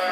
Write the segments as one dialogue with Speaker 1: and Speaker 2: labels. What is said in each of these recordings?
Speaker 1: What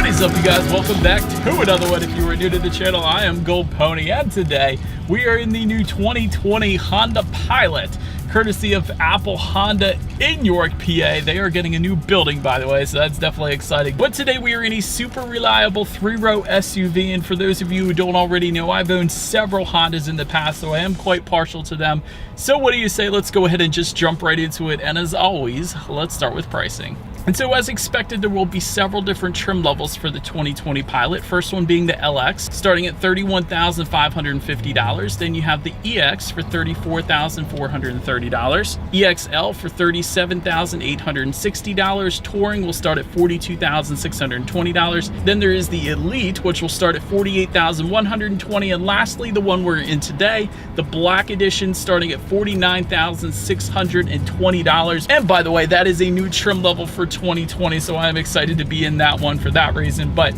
Speaker 1: is up, you guys? Welcome back to another one. If you are new to the channel, I am Gold Pony, and today we are in the new 2020 Honda Pilot, courtesy of Apple Honda in York, PA. They are getting a new building, by the way, so that's definitely exciting. But today we are in a super reliable 3-row SUV, and for those of you who don't already know, I've owned several Hondas in the past, so I am quite partial to them. So what do you say? Let's go ahead and just jump right into it, and as always, let's start with pricing. And so as expected, there will be several different trim levels for the 2020 Pilot. First one being the LX, starting at $31,550. Then you have the EX for $34,430. EXL for $37,860. Touring will start at $42,620. Then there is the Elite, which will start at $48,120. And lastly, the one we're in today, the Black Edition, starting at $49,620. And by the way, that is a new trim level for 2020, so I'm excited to be in that one for that reason. But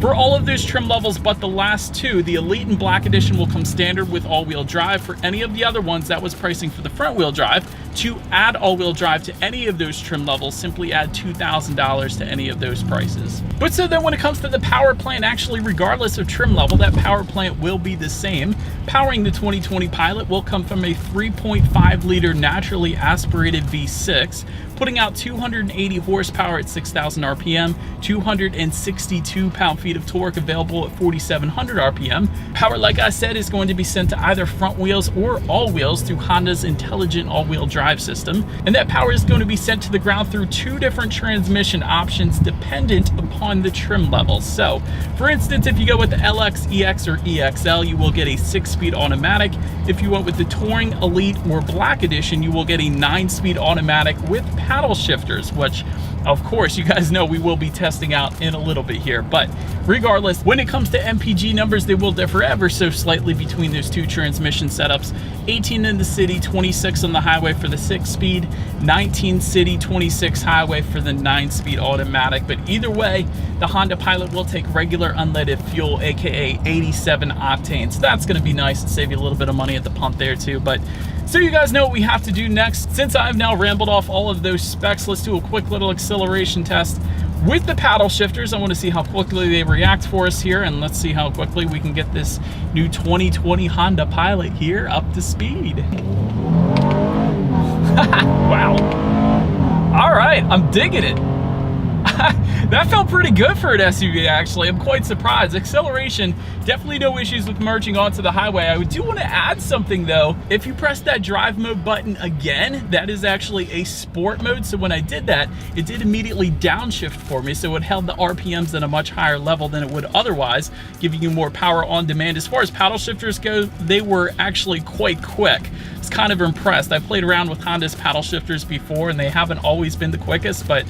Speaker 1: for all of those trim levels but the last two, the Elite and Black Edition will come standard with all-wheel drive. For any of the other ones, that was pricing for the front-wheel drive. To add all-wheel drive to any of those trim levels, simply add $2,000 to any of those prices. But so then when it comes to the power plant, actually regardless of trim level, that power plant will be the same. Powering the 2020 Pilot will come from a 3.5-liter naturally aspirated V6, putting out 280 horsepower at 6,000 RPM, 262 pound-feet of torque available at 4,700 RPM. Power, like I said, is going to be sent to either front wheels or all wheels through Honda's intelligent all-wheel drive system, and that power is going to be sent to the ground through two different transmission options dependent upon the trim levels. So, for instance, if you go with the LX, EX, or EXL, you will get a 6-speed automatic. If you went with the Touring, Elite, or Black Edition, you will get a 9-speed automatic with paddle shifters, which of course you guys know we will be testing out in a little bit here. But regardless, when it comes to MPG numbers, they will differ ever so slightly between those two transmission setups. 18 in the city, 26 on the highway for the 6-speed, 19 city, 26 highway for the 9-speed automatic. But either way, the Honda Pilot will take regular unleaded fuel, aka 87 octane, so that's going to be nice and save you a little bit of money at the pump there too. But so you guys know what we have to do next. Since I've now rambled off all of those specs, let's do a quick little acceleration test with the paddle shifters. I want to see how quickly they react for us here, and let's see how quickly we can get this new 2020 Honda Pilot here up to speed. Wow. All right, I'm digging it. That felt pretty good for an SUV, actually. I'm quite surprised. Acceleration, definitely no issues with merging onto the highway. I do want to add something though. If you press that drive mode button again, that is actually a sport mode. So when I did that, it did immediately downshift for me. So it held the RPMs at a much higher level than it would otherwise, giving you more power on demand. As far as paddle shifters go, they were actually quite quick. I was kind of impressed. I played around with Honda's paddle shifters before and they haven't always been the quickest, but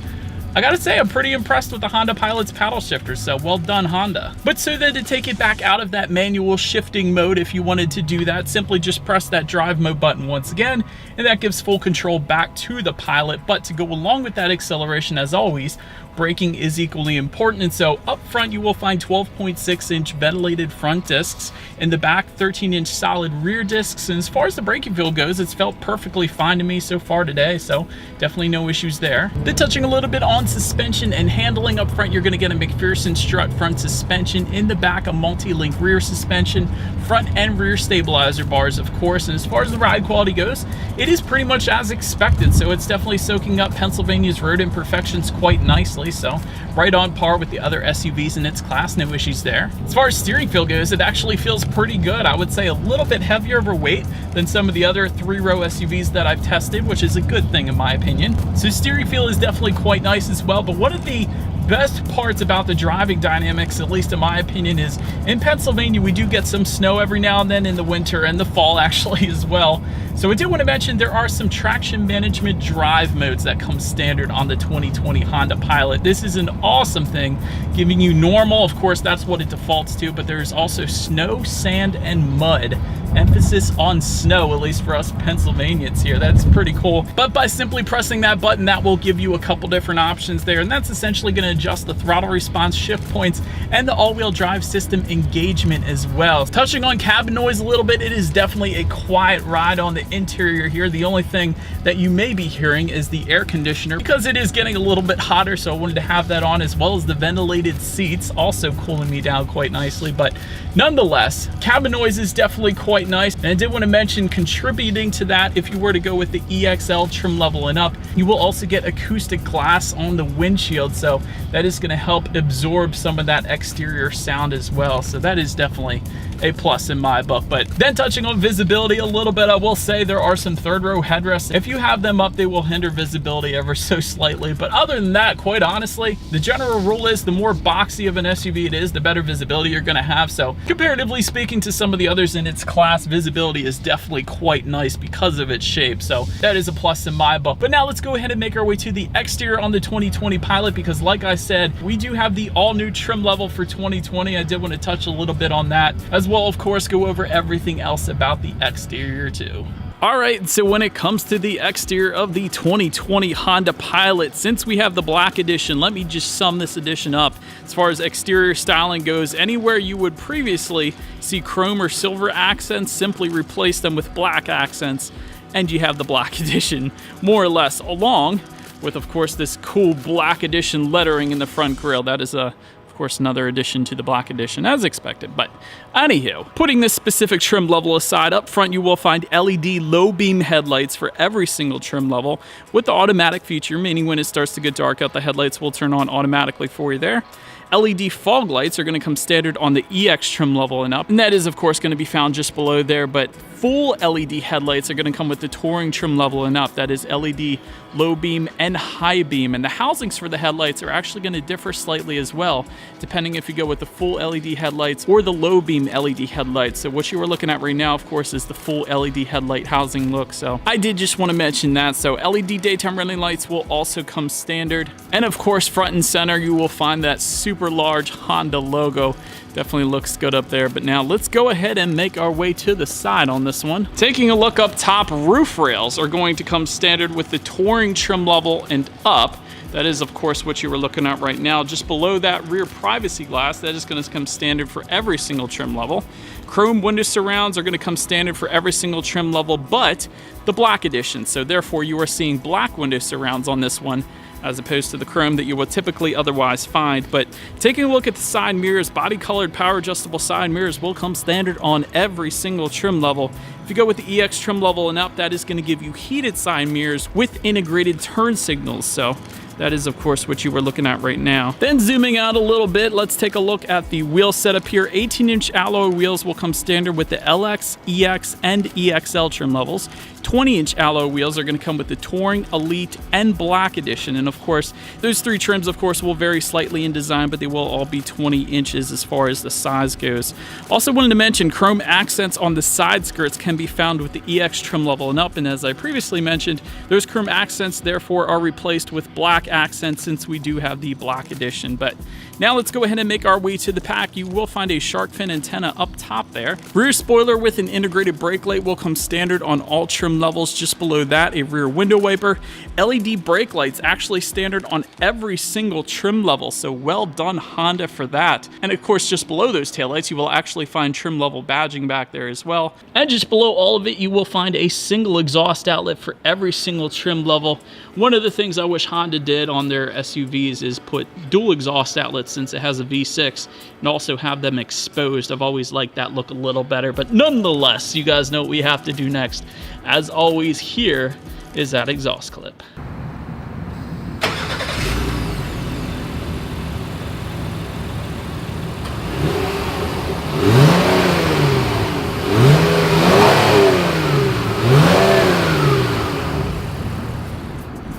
Speaker 1: I gotta say, I'm pretty impressed with the Honda Pilot's paddle shifters, so well done, Honda. But so then to take it back out of that manual shifting mode, if you wanted to do that, simply just press that drive mode button once again, and that gives full control back to the Pilot. But to go along with that acceleration, as always, braking is equally important. And so up front, you will find 12.6-inch ventilated front discs. In the back, 13-inch solid rear discs. And as far as the braking feel goes, it's felt perfectly fine to me so far today, so definitely no issues there. Then touching a little bit on suspension and handling, up front, you're going to get a McPherson strut front suspension. In the back, a multi-link rear suspension, front and rear stabilizer bars, of course. And as far as the ride quality goes, it is pretty much as expected, so it's definitely soaking up Pennsylvania's road imperfections quite nicely. So right on par with the other SUVs in its class, no issues there. As far as steering feel goes, it actually feels pretty good. I would say a little bit heavier of a weight than some of the other 3-row SUVs that I've tested, which is a good thing in my opinion. So steering feel is definitely quite nice as well. But one of the best parts about the driving dynamics, at least in my opinion, is in Pennsylvania we do get some snow every now and then in the winter and the fall actually as well. So I do want to mention there are some traction management drive modes that come standard on the 2020 Honda Pilot. This is an awesome thing, giving you normal, of course that's what it defaults to, but there's also snow, sand, and mud. Emphasis on snow, at least for us Pennsylvanians here. That's pretty cool. But by simply pressing that button, that will give you a couple different options there, and that's essentially going to adjust the throttle response, shift points, and the all-wheel drive system engagement as well. Touching on cabin noise a little bit, it is definitely a quiet ride on the interior here. The only thing that you may be hearing is the air conditioner because it is getting a little bit hotter, so I wanted to have that on, as well as the ventilated seats also cooling me down quite nicely. But nonetheless, cabin noise is definitely quite nice. And I did want to mention, contributing to that, if you were to go with the EXL trim level and up, you will also get acoustic glass on the windshield, so that is going to help absorb some of that exterior sound as well. So that is definitely a plus in my book. But then touching on visibility a little bit, I will say there are some third row headrests. If you have them up, they will hinder visibility ever so slightly. But other than that, quite honestly, the general rule is the more boxy of an SUV it is, the better visibility you're going to have. So comparatively speaking to some of the others in its class, visibility is definitely quite nice because of its shape. So that is a plus in my book. But now let's go ahead and make our way to the exterior on the 2020 Pilot, because like I said, we do have the all new trim level for 2020. I did want to touch a little bit on that, as well, of course, go over everything else about the exterior too. All right, so when it comes to the exterior of the 2020 Honda Pilot, since we have the black edition, let me just sum this edition up. As far as exterior styling goes, anywhere you would previously see chrome or silver accents, simply replace them with black accents, and you have the black edition, more or less, along with, of course, this cool black edition lettering in the front grille. That is of course, another addition to the black edition, as expected. But anywho, putting this specific trim level aside, up front you will find LED low beam headlights for every single trim level with the automatic feature, meaning when it starts to get dark out, the headlights will turn on automatically for you there. LED fog lights are going to come standard on the EX trim level and up, and that is of course going to be found just below there. But full LED headlights are going to come with the Touring trim level and up. That is LED low beam and high beam, and the housings for the headlights are actually going to differ slightly as well, depending if you go with the full LED headlights or the low beam LED headlights. So what you are looking at right now, of course, is the full LED headlight housing look. So I did just want to mention that. So LED daytime running lights will also come standard, and of course front and center you will find that super large Honda logo. Definitely looks good up there. But now let's go ahead and make our way to the side on this one. Taking a look up top, roof rails are going to come standard with the Touring trim level and up. That is, of course, what you were looking at right now. Just below that, rear privacy glass, that is going to come standard for every single trim level. Chrome window surrounds are going to come standard for every single trim level, but the black edition. So therefore, you are seeing black window surrounds on this one, as opposed to the chrome that you would typically otherwise find. But taking a look at the side mirrors, body colored power adjustable side mirrors will come standard on every single trim level. If you go with the EX trim level and up, that is going to give you heated side mirrors with integrated turn signals. So that is, of course, what you were looking at right now. Then zooming out a little bit, let's take a look at the wheel setup here. 18-inch alloy wheels will come standard with the LX, EX, and EXL trim levels. 20-inch alloy wheels are going to come with the Touring, Elite, and Black Edition. And of course, those three trims, of course, will vary slightly in design, but they will all be 20 inches as far as the size goes. Also wanted to mention, chrome accents on the side skirts can be found with the EX trim level and up. And as I previously mentioned, those chrome accents, therefore, are replaced with black accents since we do have the Black Edition. But now let's go ahead and make our way to the pack. You will find a shark fin antenna up top there. Rear spoiler with an integrated brake light will come standard on all trim levels. Just below that, a rear window wiper. LED brake lights actually standard on every single trim level, so well done Honda for that. And of course, just below those taillights, you will actually find trim level badging back there as well. And just below all of it, you will find a single exhaust outlet for every single trim level. One of the things I wish Honda did on their SUVs is put dual exhaust outlets, since it has a V6, and also have them exposed. I've always liked that look a little better, but nonetheless, you guys know what we have to do next. As always, here is that exhaust clip.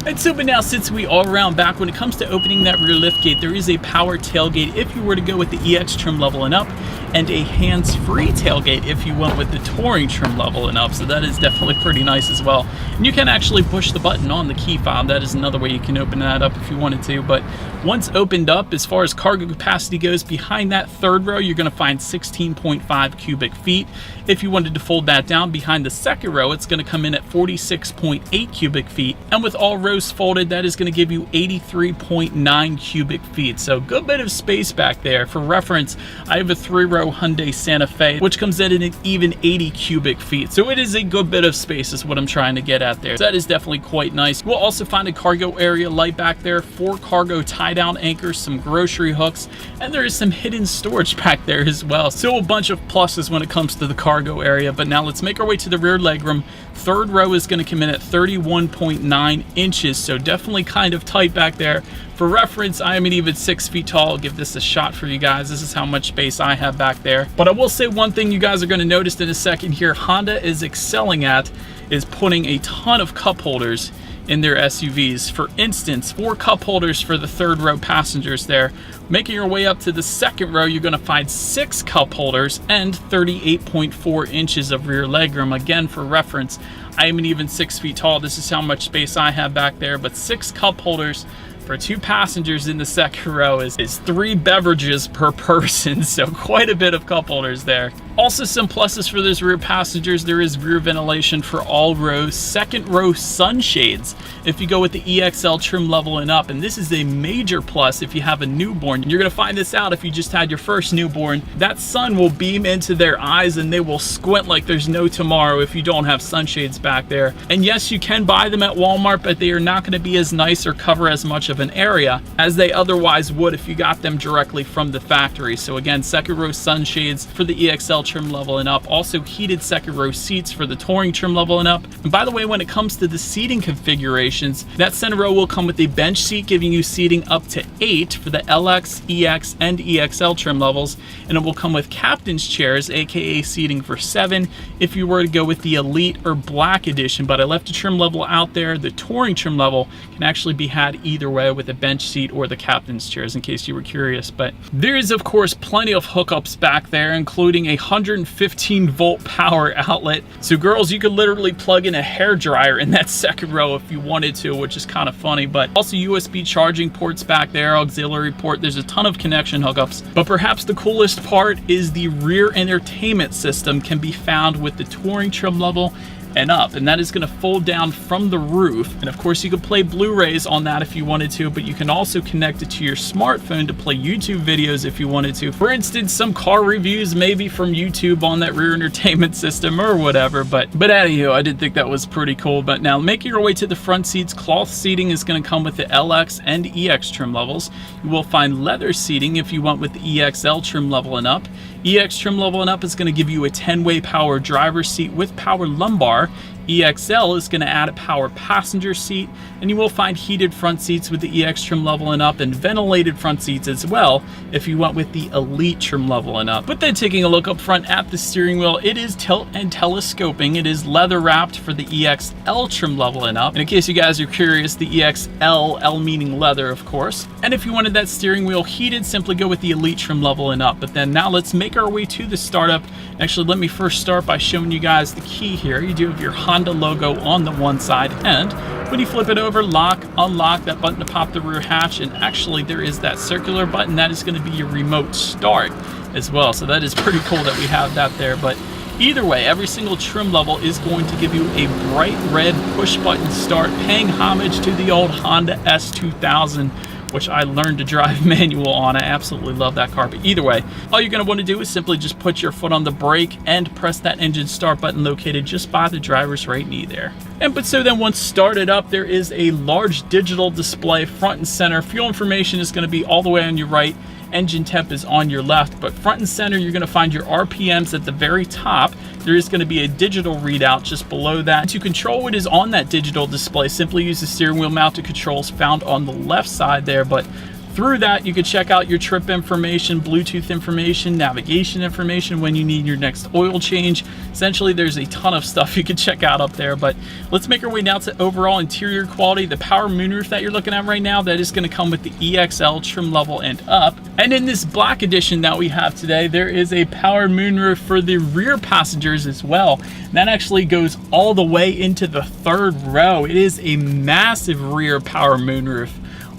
Speaker 1: And so, but now since we are around back, when it comes to opening that rear liftgate, there is a power tailgate if you were to go with the EX trim level and up, and a hands-free tailgate if you went with the Touring trim level and up. So that is definitely pretty nice as well. And you can actually push the button on the key fob. That is another way you can open that up if you wanted to. But once opened up, as far as cargo capacity goes, behind that third row, you're going to find 16.5 cubic feet. If you wanted to fold that down behind the second row, it's going to come in at 46.8 cubic feet. And with all rows folded, that is going to give you 83.9 cubic feet. So good bit of space back there. For reference, I have a 3-row Hyundai Santa Fe, which comes in at an even 80 cubic feet. So it is a good bit of space is what I'm trying to get at there. So that is definitely quite nice. We'll also find a cargo area light back there, 4 cargo tie-down anchors, some grocery hooks, and there is some hidden storage back there as well. So a bunch of pluses when it comes to the cargo area. But now let's make our way to the rear legroom. 3rd row is going to come in at 31.9 inches, so definitely kind of tight back there. For reference, I am an even 6 feet tall. I'll give this a shot for you guys. This is how much space I have back there. But I will say one thing you guys are going to notice in a second here, Honda is excelling at is putting a ton of cup holders in their SUVs. For instance, 4 cup holders for the 3rd row passengers there. Making your way up to the 2nd row, you're going to find 6 cup holders and 38.4 inches of rear legroom. Again, for reference, I am an even 6 feet tall. This is how much space I have back there, but 6 cup holders for 2 passengers in the 2nd row is 3 beverages per person, so quite a bit of cup holders there. Also, some pluses for those rear passengers. There is rear ventilation for all rows, 2nd row sunshades if you go with the EXL trim level and up, and this is a major plus if you have a newborn. You're going to find this out if you just had your first newborn. That sun will beam into their eyes and they will squint like there's no tomorrow if you don't have sunshades back there. And yes, you can buy them at Walmart, but they are not going to be as nice or cover as much of an area as they otherwise would if you got them directly from the factory. So again, 2nd row sunshades for the EXL trim level and up. Also heated 2nd row seats for the touring trim level and up. And by the way, when it comes to the seating configurations, that center row will come with a bench seat giving you seating up to 8 for the LX, EX, and EXL trim levels. And it will come with captain's chairs, aka seating for 7 if you were to go with the Elite or Black edition. But I left a trim level out there. The touring trim level can actually be had either way with a bench seat or the captain's chairs, in case you were curious. But there is of course plenty of hookups back there, including a 115 volt power outlet. So girls, you could literally plug in a hair dryer in that 2nd row if you wanted to, which is kind of funny. But also USB charging ports back there, auxiliary port. There's a ton of connection hookups. But perhaps the coolest part is the rear entertainment system can be found with the touring trim level and up, and that is going to fold down from the roof. And of course you could play Blu-rays on that if you wanted to, but you can also connect it to your smartphone to play YouTube videos if you wanted to. For instance, some car reviews maybe from YouTube on that rear entertainment system or whatever. But anywho, I did think that was pretty cool. But now making your way to the front seats, cloth seating is going to come with the LX and EX trim levels. You will find leather seating if you went with the EXL trim level and up. EX trim level and up is going to give you a 10-way power driver's seat with power lumbar. EXL is going to add a power passenger seat, and you will find heated front seats with the EX trim level and up, and ventilated front seats as well if you went with the Elite trim level and up. But then taking a look up front at the steering wheel, it is tilt and telescoping. It is leather wrapped for the EXL trim level and up. And in case you guys are curious, the EXL, L meaning leather of course. And if you wanted that steering wheel heated, simply go with the Elite trim level and up. But then now let's make our way to the startup. Actually, let me first start by showing you guys the key here. You do have your Honda logo on the one side, and when you flip it over, lock, unlock, that button to pop the rear hatch, and actually there is that circular button that is going to be your remote start as well. So that is pretty cool that we have that there. But either way, every single trim level is going to give you a bright red push button start, paying homage to the old Honda S2000, which I learned to drive manual on. I absolutely love that car. But either way, all you're going to want to do is simply just put your foot on the brake and press that engine start button located just by the driver's right knee there. But so then once started up, there is a large digital display front and center. Fuel information is going to be all the way on your right. Engine temp is on your left, but front and center, you're going to find your RPMs at the very top. There is going to be a digital readout just below that. To control what is on that digital display, simply use the steering wheel mounted controls found on the left side there. But through that, you can check out your trip information, Bluetooth information, navigation information when you need your next oil change. Essentially, there's a ton of stuff you can check out up there. But let's make our way now to overall interior quality. The power moonroof that you're looking at right now, that is going to come with the EXL trim level and up. And in this black edition that we have today, there is a power moonroof for the rear passengers as well. That actually goes all the way into the 3rd row. It is a massive rear power moonroof.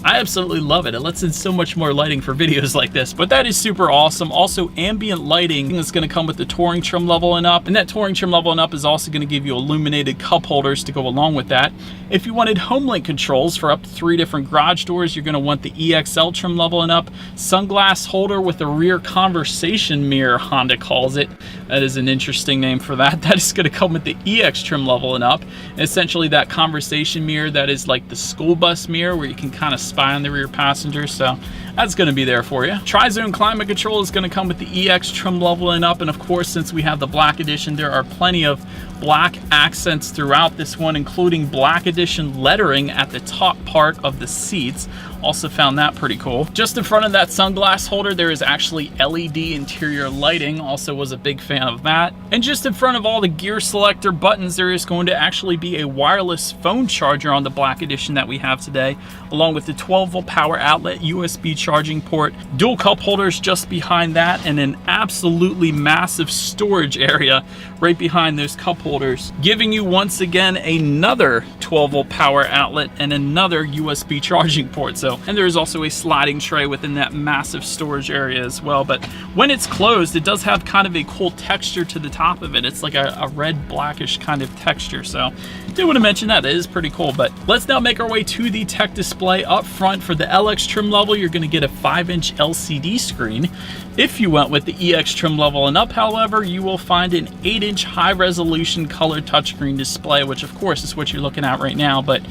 Speaker 1: I absolutely love it. It lets in so much more lighting for videos like this, but that is super awesome. Also, ambient lighting is going to come with the Touring trim level and up, and that Touring trim level and up is also going to give you illuminated cup holders to go along with that. If you wanted home link controls for up to 3 different garage doors, you're going to want the EXL trim level and up. Sunglass holder with a rear conversation mirror, Honda calls it. That is an interesting name for that. That is going to come with the EX trim level and up. And essentially that conversation mirror that is like the school bus mirror where you can kind of spy on the rear passenger. So that's going to be there for you. Tri-zone climate control is going to come with the EX trim level and up. And of course, since we have the black edition, there are plenty of black accents throughout this one, including black edition lettering at the top part of the seats. Also found that pretty cool. Just in front of that sunglass holder, there is actually LED interior lighting. Also was a big fan of that. And just in front of all the gear selector buttons, there is going to actually be a wireless phone charger on the black edition that we have today, along with the 12-volt power outlet, USB charging port, dual cup holders just behind that, and an absolutely massive storage area right behind those cup holders, giving you once again another 12-volt power outlet and another USB charging port. And there is also a sliding tray within that massive storage area as well. But when it's closed, it does have kind of a cool texture to the top of it. It's like a red blackish kind of texture. So I did want to mention that. It is pretty cool. But let's now make our way to the tech display. Up front for the LX trim level, you're going to get a 5-inch LCD screen. If you went with the EX trim level and up, however, you will find an 8-inch high-resolution color touchscreen display, which of course is what you're looking at right now. But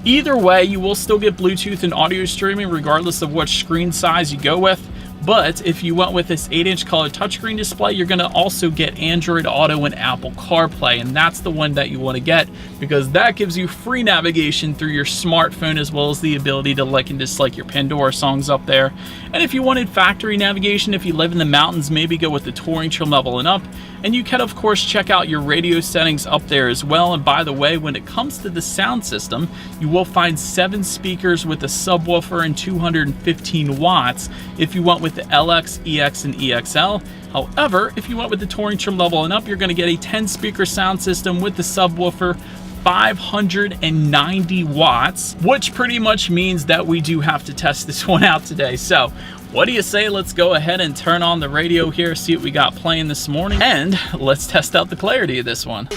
Speaker 1: either way, you will still get Bluetooth and audio streaming regardless of what screen size you go with. But if you went with this 8-inch color touchscreen display, you're going to also get Android Auto and Apple CarPlay, and that's the one that you want to get because that gives you free navigation through your smartphone as well as the ability to like and dislike your Pandora songs up there. And if you wanted factory navigation, if you live in the mountains, maybe go with the Touring trim level and up. And you can, of course, check out your radio settings up there as well. And by the way, when it comes to the sound system, you will find 7 speakers with a subwoofer and 215 watts if you went with the LX, EX, and EXL. However, if you went with the Touring trim level and up, you're going to get a 10-speaker sound system with the subwoofer, 590 watts, which pretty much means that we do have to test this one out today. So what do you say? Let's go ahead and turn on the radio here, see what we got playing this morning, and let's test out the clarity of this one.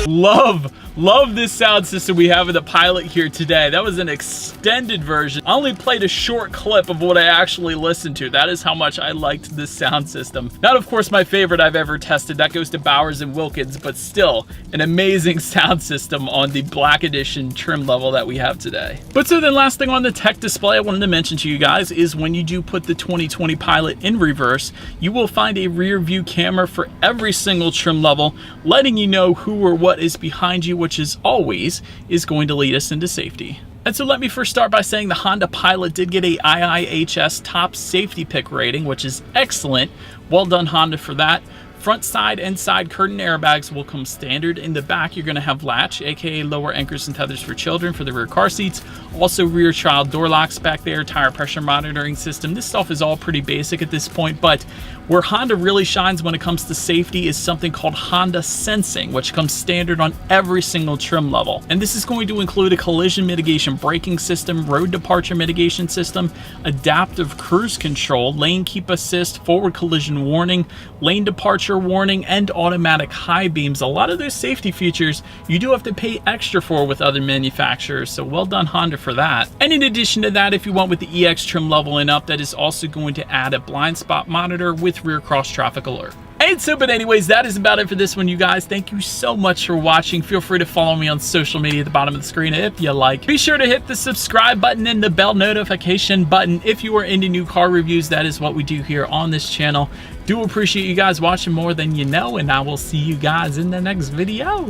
Speaker 1: Love this sound system we have in the Pilot here today. That was an extended version. I only played a short clip of what I actually listened to. That is how much I liked this sound system. Not, of course, my favorite I've ever tested. That goes to Bowers & Wilkins, but still an amazing sound system on the Black Edition trim level that we have today. But so then last thing on the tech display I wanted to mention to you guys is when you do put the 2020 Pilot in reverse, you will find a rear view camera for every single trim level, letting you know who or what is behind you, which is always going to lead us into safety. And so let me first start by saying the Honda Pilot did get a IIHS top safety pick rating, which is excellent. Well done, Honda, for that. Front, side, and side curtain airbags will come standard. In the back, you're going to have latch, aka lower anchors and tethers for children for the rear car seats. Also rear child door locks back there, tire pressure monitoring system. This stuff is all pretty basic at this point, but where Honda really shines when it comes to safety is something called Honda Sensing, which comes standard on every single trim level. And this is going to include a collision mitigation braking system, road departure mitigation system, adaptive cruise control, lane keep assist, forward collision warning, lane departure warning, and automatic high beams. A lot of those safety features you do have to pay extra for with other manufacturers, so well done, Honda, for that. And in addition to that, if you went with the EX trim level and up, that is also going to add a blind spot monitor with rear cross traffic alert. And so, but anyways, that is about it for this one, you guys. Thank you so much for watching. Feel free to follow me on social media at the bottom of the screen if you like. Be sure to hit the subscribe button and the bell notification button if you are into new car reviews. That is what we do here on this channel. Do appreciate you guys watching more than you know, and I will see you guys in the next video.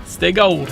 Speaker 1: Stay gold.